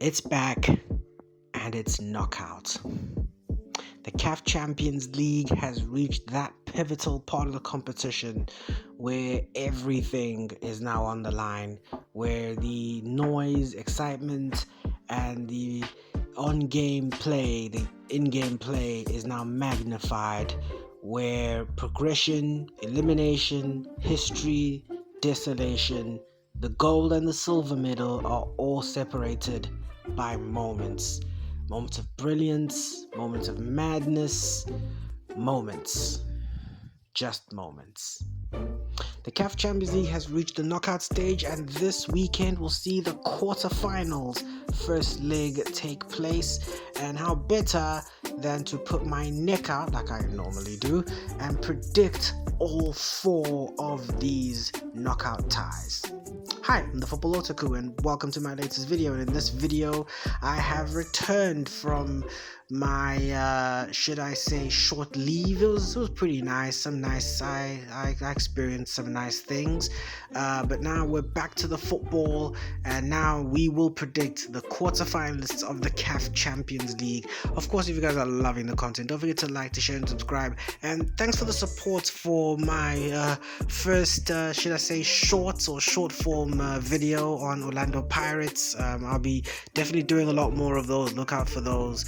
It's back and it's knockout. The CAF Champions League has reached that pivotal part of the competition where everything is now on the line, where the noise, excitement, and the on-game play, the in-game play is now magnified, where progression, elimination, history, desolation, the gold and the silver medal are all separated by moments. Moments of brilliance, moments of madness, moments. Just moments. The CAF Champions League has reached the knockout stage, and this weekend we'll see the quarterfinals first leg take place. And how better than to put my neck out like I normally do and predict all four of these knockout ties. Hi, I'm the Football Otaku and welcome to my latest video. And in this video I have returned from my should I say short leave. It was pretty nice. I experienced some nice things, but now we're back to the football, and now we will predict the quarterfinalists of the CAF Champions League. Of course, if you guys are loving the content, don't forget to like, to share and subscribe. And thanks for the support for my first should I say short form video on Orlando Pirates. I'll be definitely doing a lot more of those. Look out for those.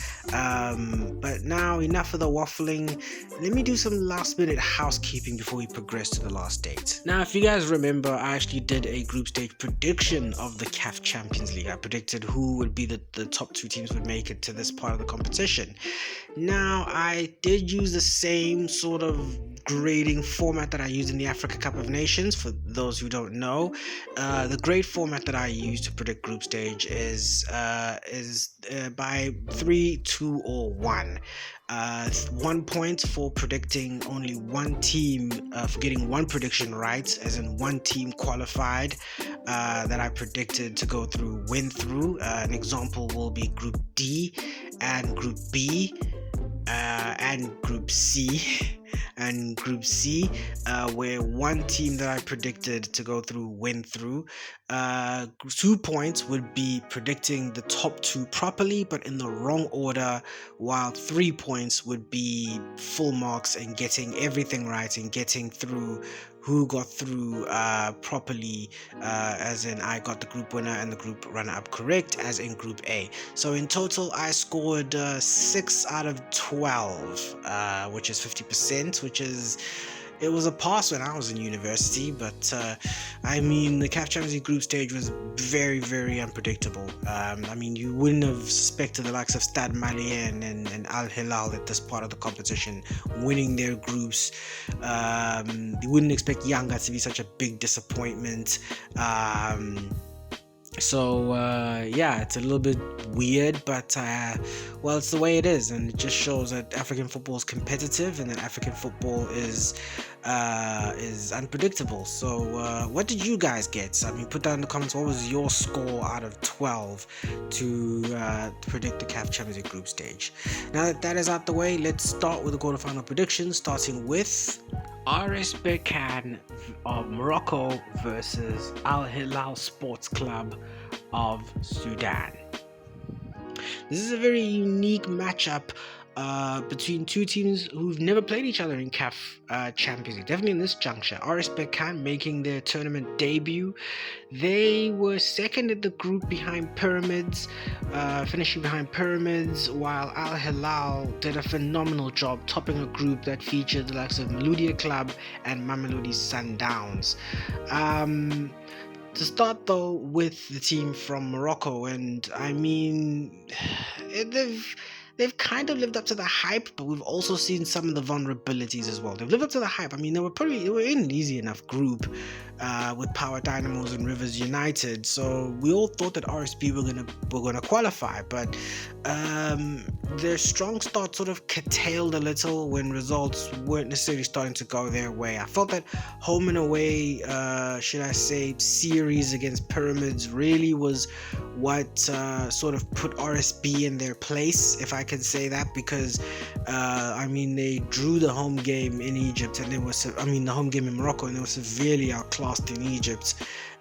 But now enough of the waffling. Let me do some last minute housekeeping before we progress to the last date. Now, if you guys remember, I actually did a group stage prediction of the CAF Champions League. I predicted who would be the top two teams would make it to this part of the competition. Now, I did use the same sort of grading format that I used in the Africa Cup of Nations. For those who don't know, the grade format that I use to predict group stage is by 3, 2, or 1. 1 point for predicting only one team, for getting one prediction right, as in one team qualified that I predicted to go through, win through. An example will be Group D and Group B and Group C. And Group C, where one team that I predicted to go through went through. 2 points would be predicting the top two properly but in the wrong order, while 3 points would be full marks and getting everything right and getting through who got through properly, as in I got the group winner and the group runner-up correct, as in Group A. So in total I scored 6 out of 12, which is 50%, it was a pass when I was in university, but I mean, the CAF Champions League group stage was very, very unpredictable. I mean, you wouldn't have suspected the likes of Stade, Malien and Al-Hilal at this part of the competition winning their groups. You wouldn't expect Yanga to be such a big disappointment. So yeah, it's a little bit weird, but well, it's the way it is, and it just shows that African football is competitive and that African football is unpredictable. So what did you guys get? I mean, put down in the comments, what was your score out of 12 to predict the CAF Champions League group stage? Now that is out the way, let's start with the quarterfinal predictions, starting with RS Berkane of Morocco versus Al-Hilal Sports Club of Sudan. This is a very unique matchup between two teams who've never played each other in CAF Champions League. Definitely in this juncture. RS Berkane making their tournament debut. They were second in the group behind Pyramids, finishing behind Pyramids, while Al Hilal did a phenomenal job topping a group that featured the likes of Maloudia Club and Mamelodi Sundowns. To start though with the team from Morocco, and I mean, they've kind of lived up to the hype, but we've also seen some of the vulnerabilities as well. They've lived up to the hype. I mean, they were in an easy enough group with Power Dynamos and Rivers United, so we all thought that RSB were gonna qualify, but their strong start sort of curtailed a little when results weren't necessarily starting to go their way. I felt that home and away, should I say, series against Pyramids really was what sort of put RSB in their place, if I can say that, because I mean, they drew the home game in Egypt, and the home game in Morocco, and they were severely outclassed in Egypt.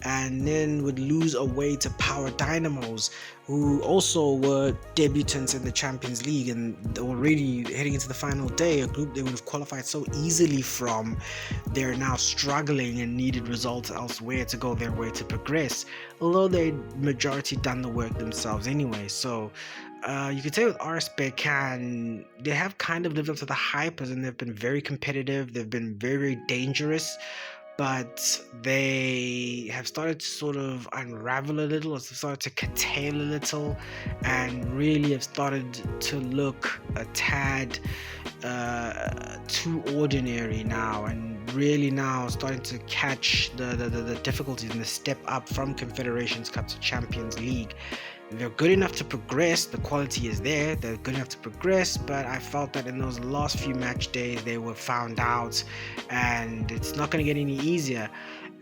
and then would lose away to Power Dynamos, who also were debutants in the Champions League and already heading into the final day, a group they would have qualified so easily from. They're now struggling and needed results elsewhere to go their way to progress, although they majority done the work themselves anyway. So you could say with RS Berkane, they have kind of lived up to the hype, and they've been very competitive. They've been very, very dangerous, but they have started to sort of unravel a little, or started to curtail a little, and really have started to look a tad too ordinary now, and really now starting to catch the difficulties and the step up from Confederations Cup to Champions League. They're good enough to progress, the quality is there, they're good enough to progress, but I felt that in those last few match days they were found out, and it's not going to get any easier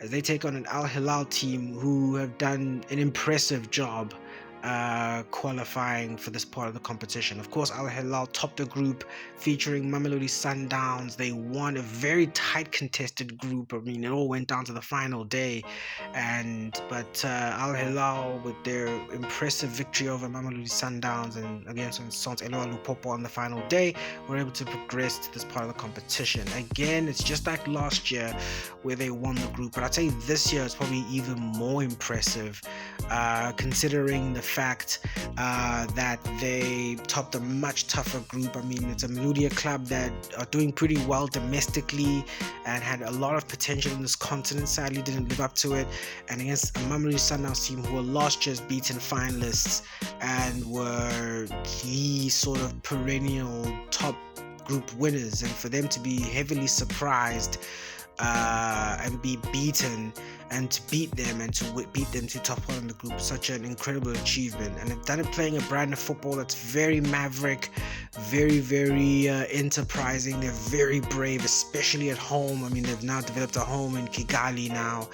as they take on an Al Hilal team who have done an impressive job qualifying for this part of the competition. Of course, Al Hilal topped the group featuring Mamelodi Sundowns. They won a very tight contested group. I mean, it all went down to the final day, but Al Hilal, with their impressive victory over Mamelodi Sundowns and against Sant Eloa Lupopo on the final day, were able to progress to this part of the competition. Again, it's just like last year where they won the group, but I'd say this year it's probably even more impressive, considering the fact that they topped a much tougher group. I mean, it's a Melodia club that are doing pretty well domestically and had a lot of potential in this continent. Sadly, didn't live up to it. And against a Mamelodi Sundowns team who were last year's beaten finalists and were the sort of perennial top group winners, and for them to be heavily surprised and be beaten, and to beat them and to beat them to top one in the group, such an incredible achievement. And they've done it playing a brand of football that's very maverick, very, very enterprising. They're very brave, especially at home. I mean, they've now developed a home in Kigali now,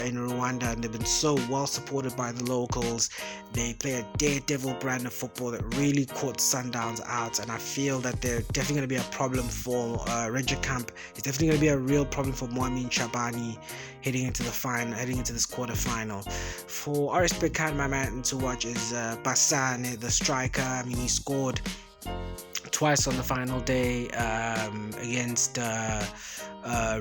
in Rwanda, and they've been so well supported by the locals. They play a daredevil brand of football that really caught Sundowns out, and I feel that they're definitely going to be a problem for Regikamp. It's definitely going to be a real problem for Moamin Chabani heading into this quarterfinal. For RS Berkane, my man to watch is Bassane, the striker. I mean, he scored twice on the final day against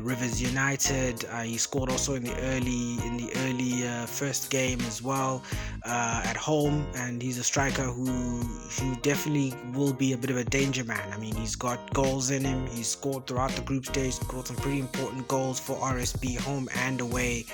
Rivers United. He scored also in the early first game as well at home, and he's a striker who definitely will be a bit of a danger man. I mean, he's got goals in him. He's scored throughout the group stage, scored some pretty important goals for RSB home and away.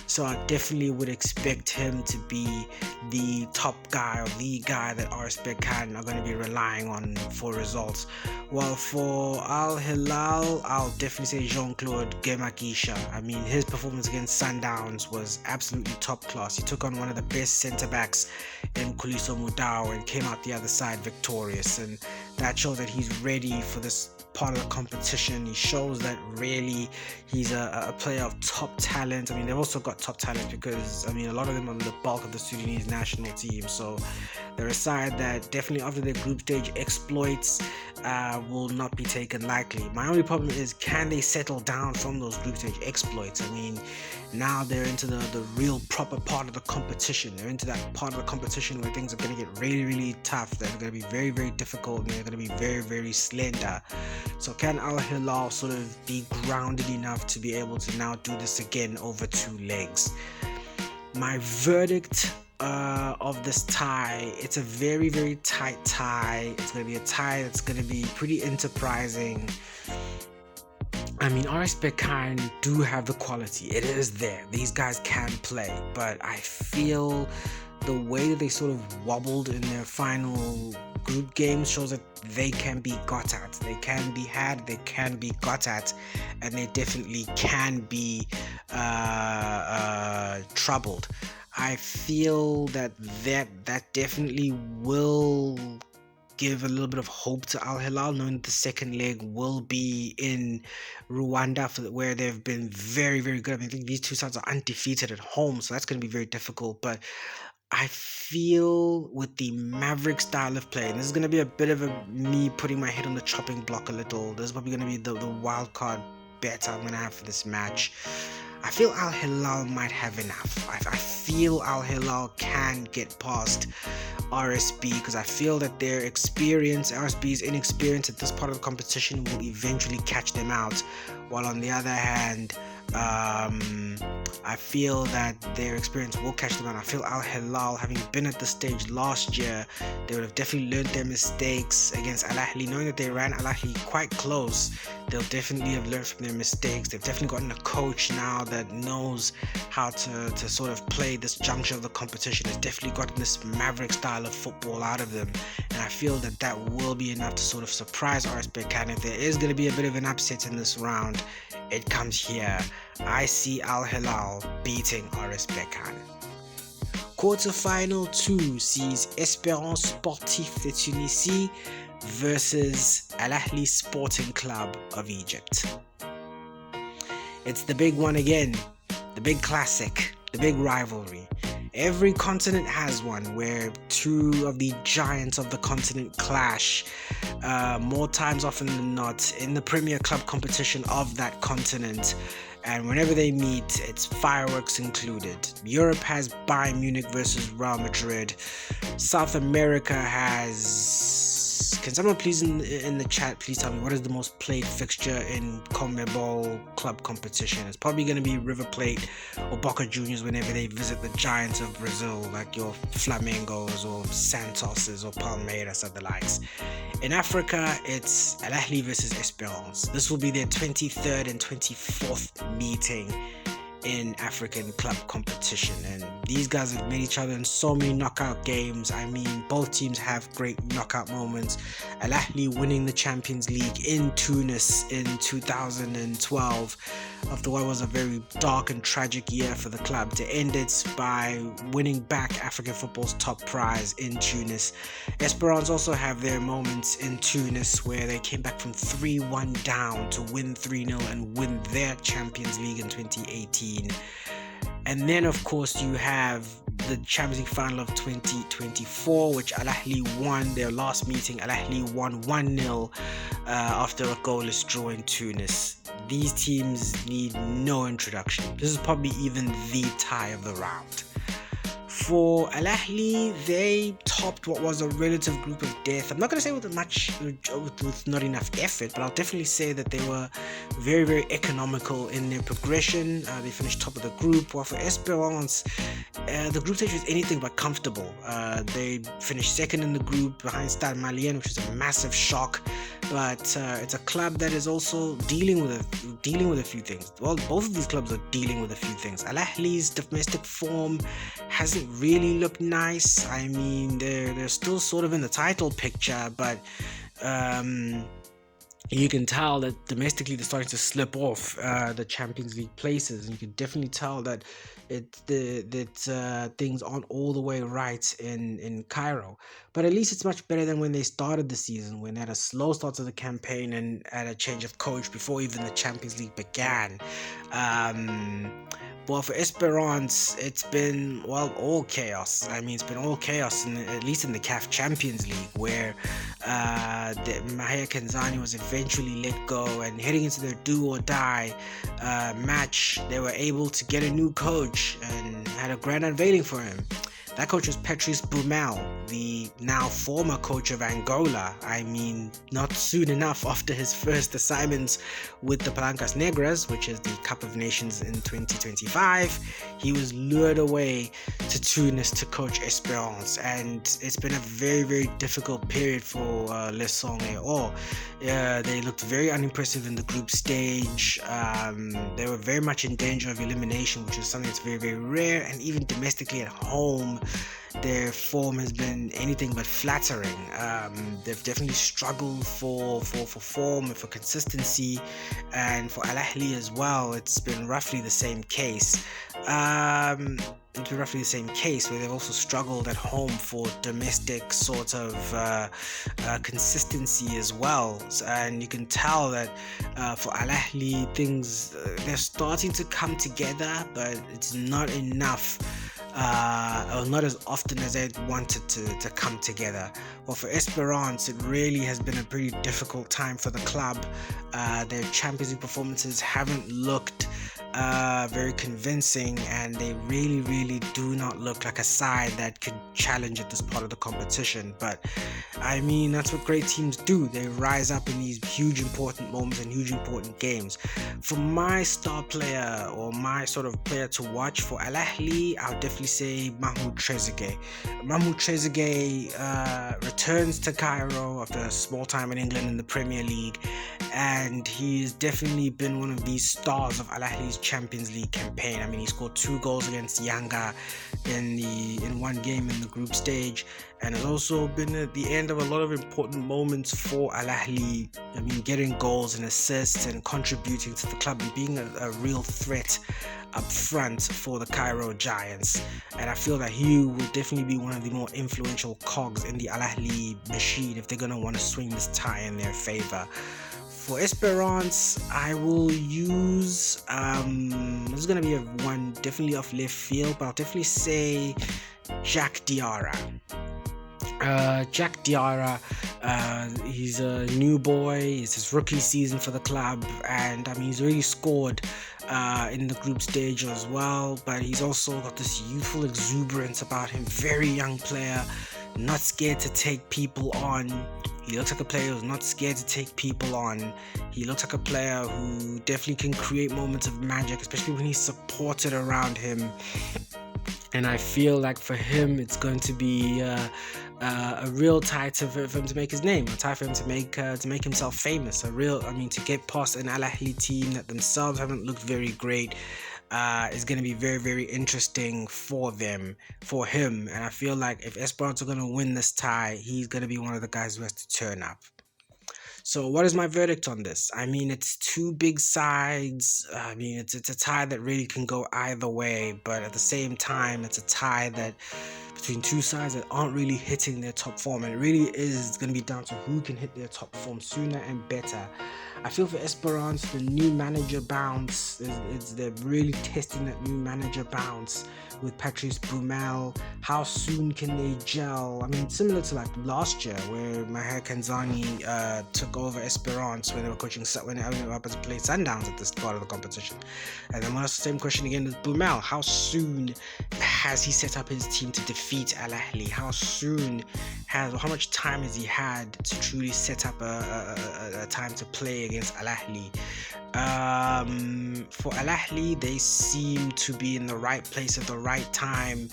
So I definitely would expect him to be the top guy, or the guy that RS Berkane are going to be relying on for results. While for Al Hilal, I'll definitely say Jean-Claude Gemakisha. I mean, his performance against Sundowns was absolutely top class. He took on one of the best centre-backs in Kuliso Mudau and came out the other side victorious, and that shows that he's ready for this part of the competition. He shows that really he's a player of top talent. I mean, they've also got top talent because, I mean, a lot of them are the bulk of the Sudanese national team, so they're a side that definitely after their group stage exploits will not be taken lightly. My only problem is, can they settle down from those group stage exploits? I mean, now they're into the real proper part of the competition. They're into that part of the competition where things are going to get really, really tough. They're going to be very, very difficult, and they're going to be very, very slender. So can Al Hilal sort of be grounded enough to be able to now do this again over 2 legs? My verdict of this tie, it's a very, very tight tie. It's going to be a tie that's going to be pretty enterprising. I mean, RS Berkane do have the quality. It is there. These guys can play, but I feel the way that they sort of wobbled in their final group games shows that they can be got at. They can be had, they can be got at, and they definitely can be troubled. I feel that definitely will give a little bit of hope to Al Hilal, knowing that the second leg will be in Rwanda, where they've been very, very good. I mean, I think these two sides are undefeated at home, so that's going to be very difficult. But I feel with the Maverick style of play, and this is going to be a bit of me putting my head on the chopping block a little. This is probably going to be the wild card bet I'm going to have for this match. I feel Al Hilal might have enough. I feel Al Hilal can get past RSB because I feel that their experience, RSB's inexperience at this part of the competition, will eventually catch them out. While on the other hand, I feel that their experience will catch them out. I feel Al Hilal, having been at the stage last year, they would have definitely learned their mistakes against Al Ahly. Knowing that they ran Al Ahly quite close, they'll definitely have learned from their mistakes. They've definitely gotten a coach now that knows how to sort of play this juncture of the competition. Has definitely gotten this maverick style of football out of them, and I feel that that will be enough to sort of surprise RS Berkane. If there is going to be a bit of an upset in this round, it comes here. I see Al Hilal beating RS Berkane. Quarterfinal 2 sees Esperance Sportif de Tunisie versus Al Ahly Sporting Club of Egypt. It's the big one again, the big classic, the big rivalry. Every continent has one where two of the giants of the continent clash, more times often than not in the Premier Club competition of that continent. And whenever they meet, it's fireworks included. Europe has Bayern Munich versus Real Madrid. South America has... Can someone please in the chat please tell me what is the most played fixture in CONMEBOL club competition? It's probably going to be River Plate or Boca Juniors whenever they visit the giants of Brazil, like your Flamengos or Santoses or Palmeiras or the likes. In Africa, it's Al Ahly versus Esperance. This will be their 23rd and 24th meeting in African club competition, and these guys have met each other in so many knockout games. I mean, both teams have great knockout moments. Al Ahly winning the Champions League in Tunis in 2012 after what was a very dark and tragic year for the club, to end it by winning back African football's top prize in Tunis. Esperance also have their moments in Tunis where they came back from 3-1 down to win 3-0 and win their Champions League in 2018. And then of course you have the Champions League final of 2024, which Al Ahly won their last meeting. Al Ahly won 1-0 after a goalless draw in Tunis. These teams need no introduction. This is probably even the tie of the round. For Al Ahly, they topped what was a relative group of death. I'm not going to say with not enough effort, but I'll definitely say that they were very, very economical in their progression. They finished top of the group. While for Esperance, the group stage was anything but comfortable. They finished second in the group behind Stade Malien, which is a massive shock. But it's a club that is also dealing with a few things. Well, both of these clubs are dealing with a few things. Al Ahly's domestic form hasn't really looked nice. I mean, they're still sort of in the title picture, but you can tell that domestically they're starting to slip off the Champions League places, and you can definitely tell that things aren't all the way right in Cairo. But at least it's much better than when they started the season, when they had a slow start to the campaign and had a change of coach before even the Champions League began. Well, for Esperance, it's been, well, all chaos. I mean, it's been all chaos, at least in the CAF Champions League, where Mahia Kenzani was eventually let go, and heading into their do-or-die match, they were able to get a new coach and had a grand unveiling for him. That coach was Patrice Boumel, the now former coach of Angola. I mean, not soon enough after his first assignments with the Palancas Negras, which is the Cup of Nations in 2025, he was lured away to Tunis to coach Esperance, and it's been a very, very difficult period for Les Sangles. They looked very unimpressive in the group stage. They were very much in danger of elimination, which is something that's very, very rare, and even domestically at home, their form has been anything but flattering. They've definitely struggled for form and for consistency, and for Al Ahly as well, it's been roughly the same case. Where they've also struggled at home for domestic sort of consistency as well. And you can tell that for Al Ahly, things they're starting to come together, but it's not enough. Or not as often as they'd wanted to come together. Well, for Esperance, it really has been a pretty difficult time for the club. Their Champions League performances haven't looked very convincing, and they really do not look like a side that could challenge at this part of the competition. But I mean, that's what great teams do. They rise up in these huge important moments and huge important games. For my star player, or my sort of player to watch for Al Ahly, I'll definitely say Mahmoud Trezeguet. Mahmoud Trezeguet returns to Cairo after a small time in England in the Premier League, and he's definitely been one of these stars of Al Ahly's Champions League campaign. I mean, he scored 2 goals against Yanga in one game in the group stage, and has also been at the end of a lot of important moments for Al Ahly. I mean, getting goals and assists and contributing to the club and being a real threat up front for the Cairo Giants. And I feel that he will definitely be one of the more influential cogs in the Al Ahly machine if they're going to want to swing this tie in their favor. For Esperance, I will use, this is going to be one definitely off left field, but I'll definitely say Jack Diarra. Jack Diarra, he's a new boy. It's his rookie season for the club, and I mean, he's already scored in the group stage as well, but he's also got this youthful exuberance about him. Very young player, not scared to take people on. He looks like a player who's not scared to take people on. He looks like a player who definitely can create moments of magic, especially when he's supported around him. And I feel like for him, it's going to be a real tie for him to make his name, a tie for him to make himself famous. To get past an Al Ahly team that themselves haven't looked very great. Is going to be very interesting for him. And I feel like if Esperance are going to win this tie, he's going to be one of the guys who has to turn up. So what is my verdict on this? I mean, it's two big sides. I mean, it's a tie that really can go either way, but at the same time, it's a tie that between two sides that aren't really hitting their top form, and it really is going to be down to who can hit their top form sooner and better. I feel for Esperance, the new manager bounce, they're really testing that new manager bounce with Patrice Boumel. How soon can they gel? I mean, similar to like last year where Maher Kanzani took over Esperance when they were coaching, when they were up to play Sundowns at this part of the competition. And then we'll ask the same question again with Boumel. How soon has he set up his team to defeat Al Ahly? How much time has he had to truly set up a time to play against Al Ahly? For Al Ahly, they seem to be in the right place at the right time,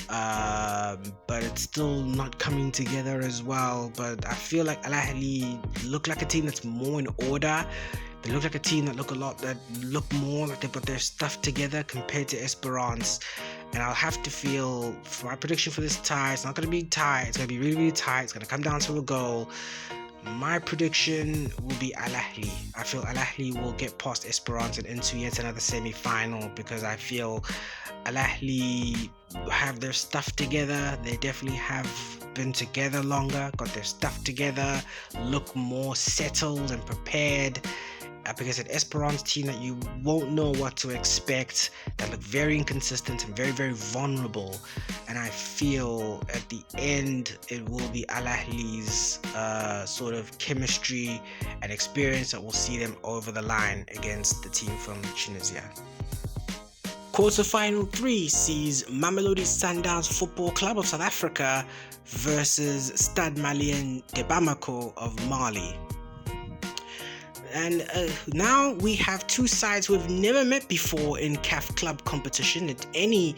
but it's still not coming together as well. But I feel like Al Ahly look like a team that's more in order. They look like a team that look more like they've got their stuff together compared to Esperance. And I'll have to feel, for my prediction for this tie, it's not going to be tight. It's going to be really tight. It's going to come down to a goal. My prediction will be Al Ahly. I feel Al Ahly will get past Esperance and into yet another semi-final, because I feel Al Ahly have their stuff together. They definitely have been together longer, got their stuff together, look more settled and prepared. Because an Esperance team that you won't know what to expect, that look very inconsistent and very vulnerable. And I feel at the end it will be Al Ahly's sort of chemistry and experience that will see them over the line against the team from Tunisia. Quarterfinal 3 sees Mamelodi Sundowns Football Club of South Africa versus Stade Malien de Bamako of Mali. And now we have two sides who have never met before in CAF club competition at any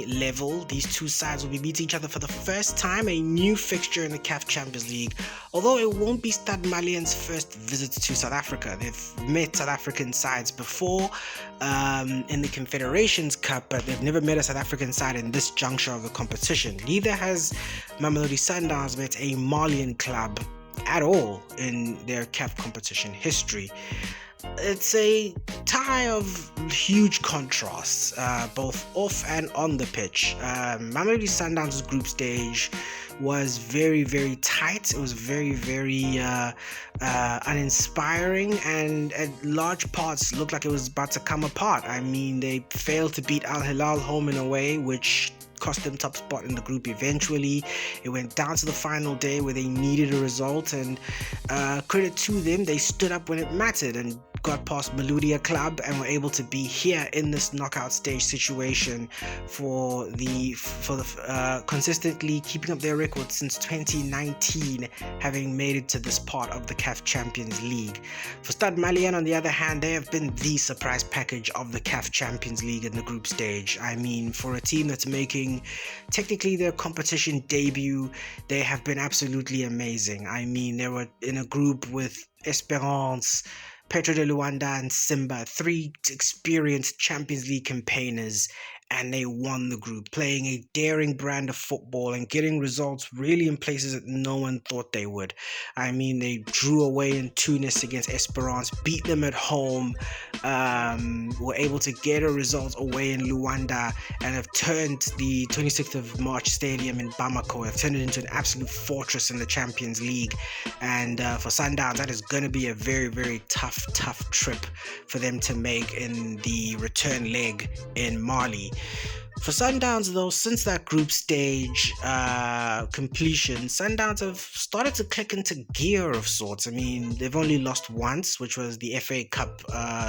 level. These two sides will be meeting each other for the first time, a new fixture in the CAF Champions League. Although it won't be Stade Malien's first visit to South Africa. They've met South African sides before in the Confederations Cup, but they've never met a South African side in this juncture of the competition. Neither has Mamelodi Sundowns met a Malian club at all in their CAF competition history. It's a tie of huge contrasts, both off and on the pitch. Mamelodi Sundowns' group stage was very tight. It was very uninspiring, and at large parts looked like it was about to come apart. I mean, they failed to beat Al Hilal home and away, which cost them top spot in the group eventually. It went down to the final day where they needed a result, and credit to them, they stood up when it mattered and got past Malien Club and were able to be here in this knockout stage situation for the consistently keeping up their record since 2019, having made it to this part of the CAF Champions League. For Stade Malien, on the other hand, they have been the surprise package of the CAF Champions League in the group stage. I mean, for a team that's making technically their competition debut, they have been absolutely amazing. I mean, they were in a group with Esperance, Petro de Luanda and Simba, 3 experienced Champions League campaigners, and they won the group, playing a daring brand of football and getting results really in places that no one thought they would. I mean, they drew away in Tunis against Esperance, beat them at home, were able to get a result away in Luanda, and have turned the 26th of March Stadium in Bamako, have turned it into an absolute fortress in the Champions League. And for Sundowns, that is going to be a very, very tough trip for them to make in the return leg in Mali. For Sundowns, though, since that group stage completion, Sundowns have started to click into gear of sorts. I mean, they've only lost once, which was the FA Cup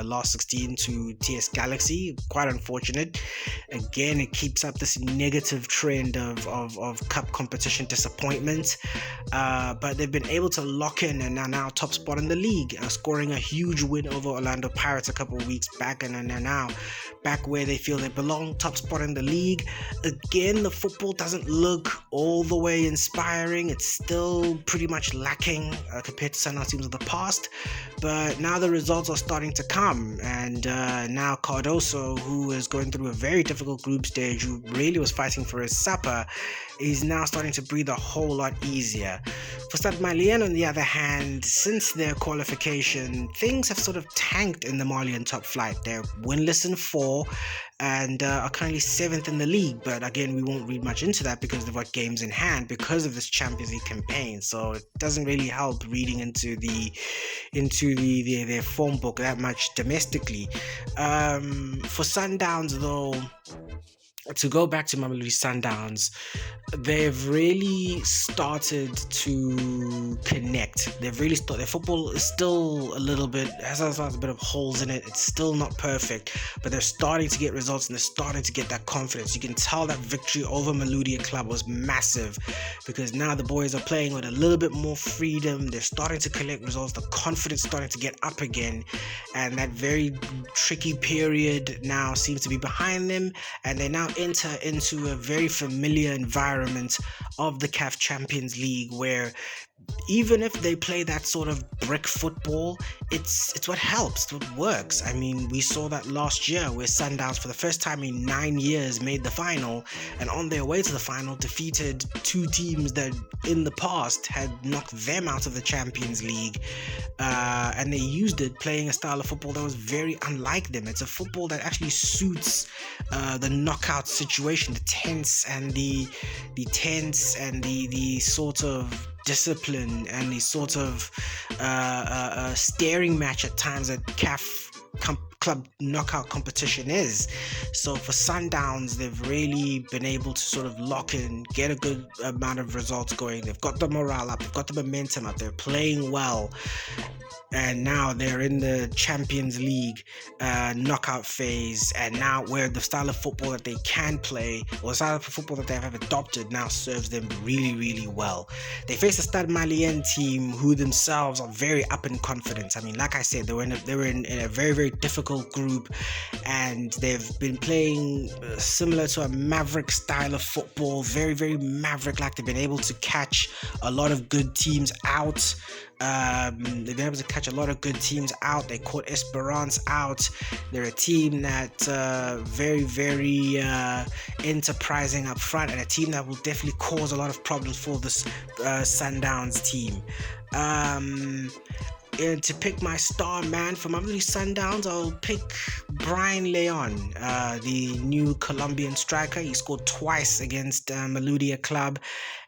last 16 to TS Galaxy. Quite unfortunate. Again, it keeps up this negative trend of cup competition disappointment. But they've been able to lock in and are now top spot in the league, scoring a huge win over Orlando Pirates a couple of weeks back, and they're now back where they feel they belong, top spot in the league. Again, the football doesn't look all the way inspiring. It's still pretty much lacking compared to Sundowns teams of the past, but now the results are starting to come, and now Cardoso, who is going through a very difficult group stage, who really was fighting for his Supa, is now starting to breathe a whole lot easier. For Stade Malien, on the other hand, since their qualification, things have sort of tanked in the Malian top flight. They're winless in 4 and are currently 7th in the league, but again, we won't read much into that because they've got games in hand because of this Champions League campaign, so it doesn't really help reading into their form book that much domestically. For Sundowns, though, to go back to Mamelodi Sundowns, they've really started to connect. They've really started. Their football is still has a bit of holes in it. It's still not perfect, but they're starting to get results and they're starting to get that confidence. You can tell that victory over Malien Club was massive because now the boys are playing with a little bit more freedom. They're starting to collect results. The confidence starting to get up again, and that very tricky period now seems to be behind them, and they now enter into a very familiar environment of the CAF Champions League, where even if they play that sort of brick football, it's what helps, it's what works. I mean, we saw that last year where Sundowns for the first time in 9 years made the final, and on their way to the final defeated 2 teams that in the past had knocked them out of the Champions League, and they used it playing a style of football that was very unlike them. It's a football that actually suits the knockout situation, the tense and the sort of discipline and the sort of staring match at times that CAF club knockout competition is. So for Sundowns, they've really been able to sort of lock in, get a good amount of results going. They've got the morale up, they've got the momentum up, they're playing well, and now they're in the Champions League knockout phase, and now where the style of football that they can play, or the style of football that they have adopted, now serves them really, really well. They face a Stade Malien team who themselves are very up in confidence. I mean, like I said, they were in a very, very difficult group, and they've been playing similar to a maverick style of football, very, very maverick-like. They've been able to catch a lot of good teams out. They've been able to catch a lot of good teams out. They caught Esperance out. They're a team that very, very enterprising up front, and a team that will definitely cause a lot of problems for this Sundowns team. And to pick my star man for Mamelodi Sundowns, I'll pick Brian Leon, the new Colombian striker. He scored twice against Malien Club,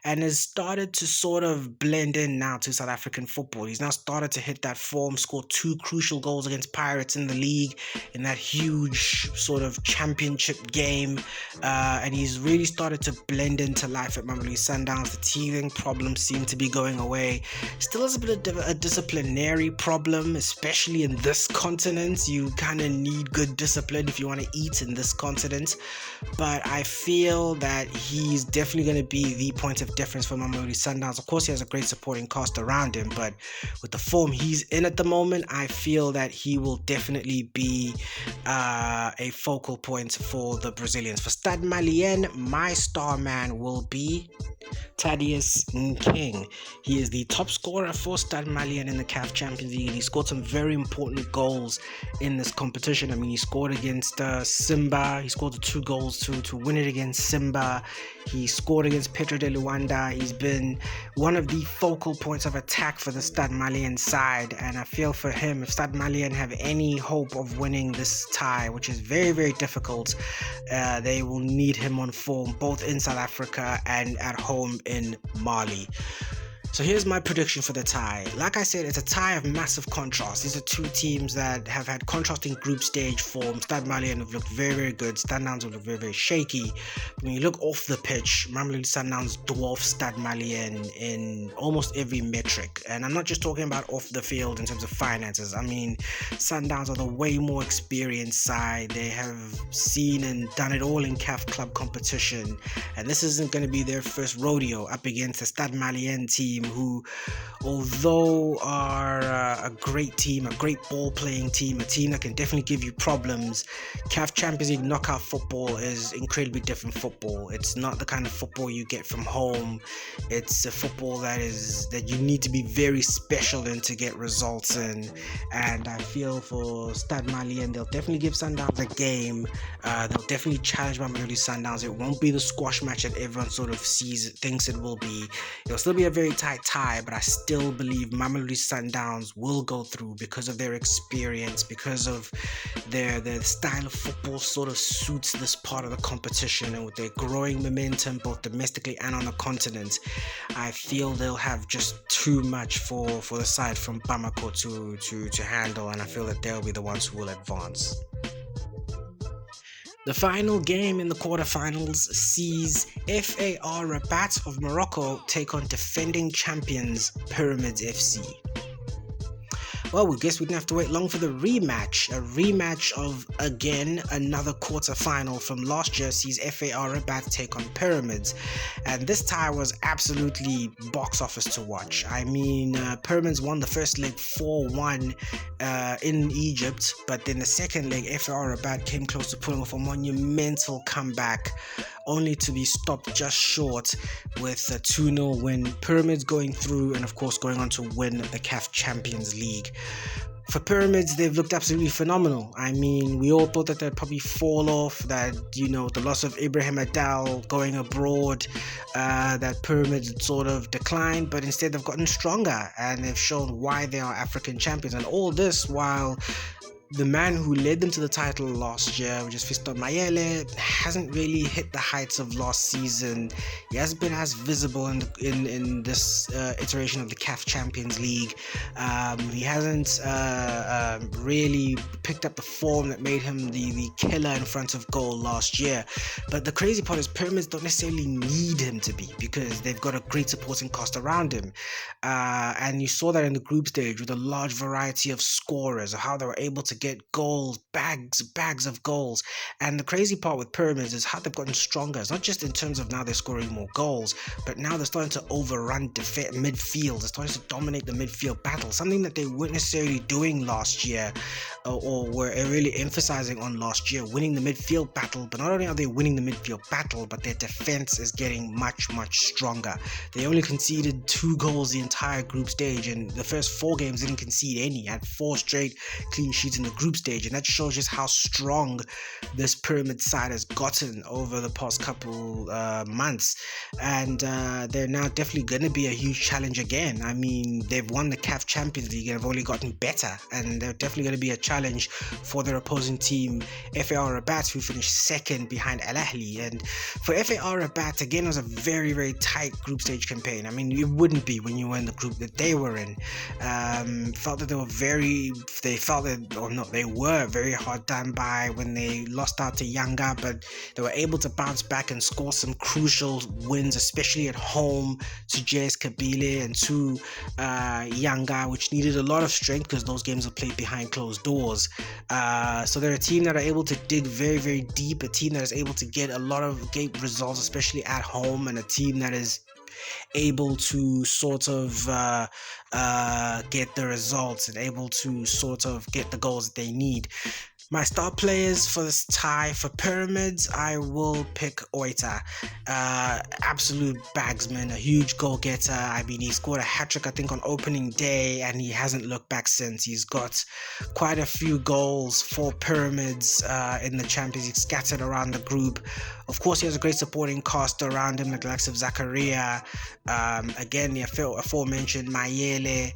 and has started to sort of blend in now to South African football. He's now started to hit that form, scored 2 crucial goals against Pirates in the league in that huge sort of championship game, and he's really started to blend into life at Mamelodi Sundowns. The teething problems seem to be going away. Still has a bit of a disciplinary problem, especially in this continent. You kind of need good discipline if you want to eat in this continent, but I feel that he's definitely going to be the point of difference for Mamelodi Sundowns. Of course, he has a great supporting cast around him, but with the form he's in at the moment, I feel that he will definitely be a focal point for the Brazilians. For Stade Malien, my star man will be Thaddeus King. He is the top scorer for Stade Malien in the CAF Champions League. He scored some very important goals in this competition. I mean, he scored against Simba. He scored the 2 goals to win it against Simba. He scored against Petro de Luanda. He's been one of the focal points of attack for the Stade Malien side, and I feel for him, if Stade Malien have any hope of winning this tie, which is very, very difficult, they will need him on form both in South Africa and at home in Mali. So here's my prediction for the tie. Like I said, it's a tie of massive contrast. These are 2 teams that have had contrasting group stage form. Stade Malien have looked very, very good. Sundowns have looked very, very shaky. When you look off the pitch, Mamelodi Sundowns dwarf Stade Malien in almost every metric. And I'm not just talking about off the field in terms of finances. I mean, Sundowns are the way more experienced side. They have seen and done it all in CAF club competition. And this isn't going to be their first rodeo up against the Stade Malien team, who, although are a great team, a great ball-playing team, a team that can definitely give you problems, CAF Champions League knockout football is incredibly different football. It's not the kind of football you get from home. It's a football that you need to be very special in to get results in, and I feel for Stade Malien, they'll definitely give Sundowns a game. They'll definitely challenge Mamelodi Sundowns. It won't be the squash match that everyone sort of thinks it will be. It'll still be a very tight tie, but I still believe Mamelodi Sundowns will go through because of their experience, because of their style of football sort of suits this part of the competition, and with their growing momentum both domestically and on the continent, I feel they'll have just too much for the side from Bamako to handle, and I feel that they'll be the ones who will advance. The final game in the quarterfinals sees FAR Rabat of Morocco take on defending champions Pyramids FC. Well, we guess we didn't have to wait long for the rematch. A rematch of, again, another quarterfinal from last year sees FAR Rabat take on Pyramids. And this tie was absolutely box office to watch. I mean, Pyramids won the first leg 4-1 in Egypt, but then the second leg, FAR Rabat came close to pulling off a monumental comeback, only to be stopped just short with a 2-0 win. Pyramids going through and, of course, going on to win the CAF Champions League. For Pyramids, they've looked absolutely phenomenal. I mean, we all thought that they'd probably fall off, that, you know, the loss of Ibrahim Adal going abroad, that Pyramids had sort of declined, but instead they've gotten stronger and they've shown why they are African champions. And all this while the man who led them to the title last year, which is Fiston Mayele, hasn't really hit the heights of last season. He hasn't been as visible in this iteration of the CAF Champions League. He hasn't really picked up the form that made him the killer in front of goal last year. But the crazy part is Pyramids don't necessarily need him to be, because they've got a great supporting cast around him. And you saw that in the group stage with a large variety of scorers, of how they were able to get goals, bags of goals. And the crazy part with Pyramids is how they've gotten stronger. It's not just in terms of now they're scoring more goals, but now they're starting to overrun midfield. They're starting to dominate the midfield battle, something that they weren't necessarily doing last year, or were really emphasizing on last year, winning the midfield battle. But not only are they winning the midfield battle, but their defense is getting much stronger. They only conceded 2 goals the entire group stage, and the first 4 games didn't concede any. Had 4 straight clean sheets in the group stage, and that shows just how strong this pyramid side has gotten over the past couple months. And they're now definitely going to be a huge challenge again. I mean, they've won the CAF Champions League and have only gotten better, and they're definitely going to be a challenge for their opposing team, FAR Rabat, who finished second behind Ahly. And for FAR Rabat, again, it was a very, very tight group stage campaign. I mean, it wouldn't be when you were in the group that they were in. Felt that they were very hard done by when they lost out to Yanga, but they were able to bounce back and score some crucial wins, especially at home to JS Kabylie and to Yanga, which needed a lot of strength because those games are played behind closed doors. So they're a team that are able to dig very, very deep, a team that is able to get a lot of game results, especially at home, and a team that is able to sort of get the results and able to sort of get the goals that they need. My star players for this tie for Pyramids, I will pick Oita. Absolute bagsman, a huge goal getter. I mean, he scored a hat-trick, I think, on opening day, and he hasn't looked back since. He's got quite a few goals for Pyramids in the Champions League, scattered around the group. Of course, he has a great supporting cast around him, like the likes of Zakaria, again, the aforementioned Mayele,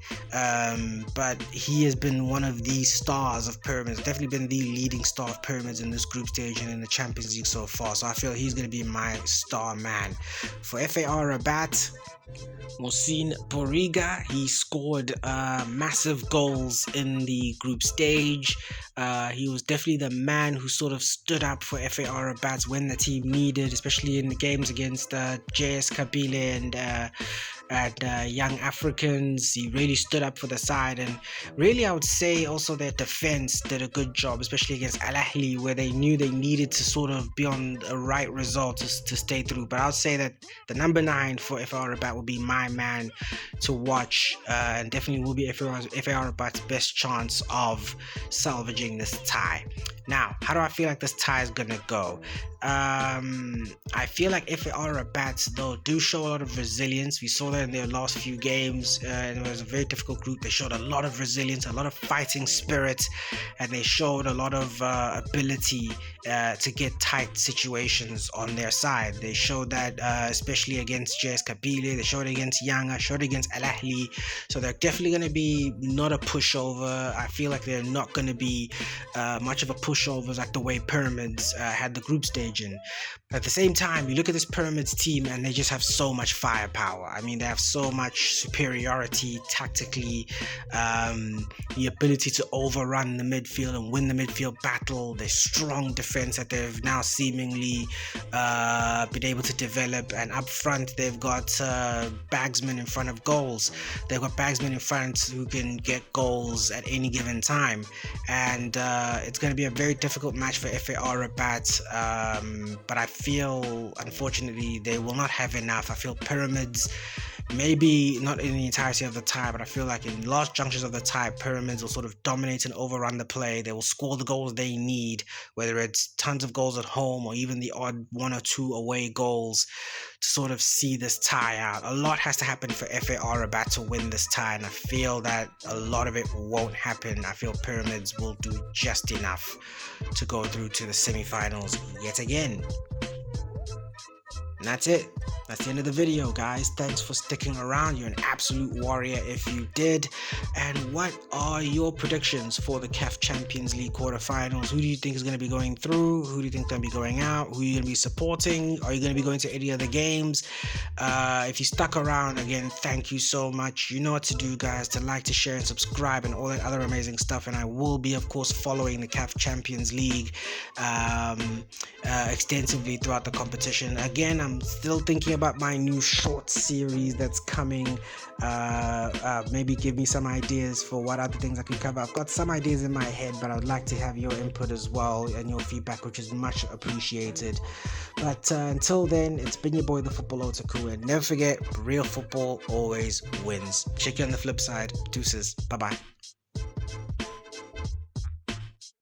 but he has been one of the stars of Pyramids, definitely been the leading star of Pyramids in this group stage and in the Champions League so far. So I feel he's going to be my star man. For FAR Rabat, Mohsin Boriga, he scored massive goals in the group stage. He was definitely the man who sort of stood up for FAR Rabat when the team needed, especially in the games against JS Kabylie and Young Africans. He really stood up for the side, and really I would say also their defense did a good job, especially against Ahly, where they knew they needed to sort of be on the right result to stay through. But I would say that the number 9 for FAR Rabat will be my man to watch, and definitely will be FAR Rabat's best chance of salvaging this tie. Now, how do I feel like this tie is gonna go? I feel like FAR Rabat, though, do show a lot of resilience. We saw that in their last few games, and it was a very difficult group. They showed a lot of resilience, a lot of fighting spirit, and they showed a lot of ability to get tight situations on their side. They showed that especially against JS Kabylie, they showed it against Yanga, showed it against Ahly. So they're definitely going to be not a pushover. I feel like they're not going to be much of a pushover like the way Pyramids had the group stage in. But at the same time, you look at this Pyramids team and they just have so much firepower. I mean, they have so much superiority tactically, the ability to overrun the midfield and win the midfield battle. Their strong defense that they've now seemingly been able to develop, and up front they've got bagsmen in front of goals. They've got bagsmen in front who can get goals at any given time, and it's going to be a very difficult match for FAR Rabat, but I feel unfortunately they will not have enough. I feel Pyramids, maybe not in the entirety of the tie, but I feel like in large junctures of the tie, Pyramids will sort of dominate and overrun the play. They will score the goals they need, whether it's tons of goals at home or even the odd 1 or 2 away goals, to sort of see this tie out. A lot has to happen for FAR Rabat to win this tie, and I feel that a lot of it won't happen. I feel Pyramids will do just enough to go through to the semi-finals yet again. And that's it. That's the end of the video, guys. Thanks for sticking around. You're an absolute warrior if you did. And what are your predictions for the CAF Champions League quarterfinals? Who do you think is going to be going through? Who do you think is going to be going out? Who are you going to be supporting? Are you going to be going to any other games? If you stuck around, again, thank you so much. You know what to do, guys, to like, to share, and subscribe, and all that other amazing stuff. And I will be, of course, following the CAF Champions League extensively throughout the competition. Again, I'm still thinking about my new short series that's coming. Maybe give me some ideas for what other things I can cover. I've got some ideas in my head, but I would like to have your input as well and your feedback, which is much appreciated. But until then, it's been your boy, the Football Otaku, and never forget, real football always wins. Check you on the flip side. Deuces. Bye bye.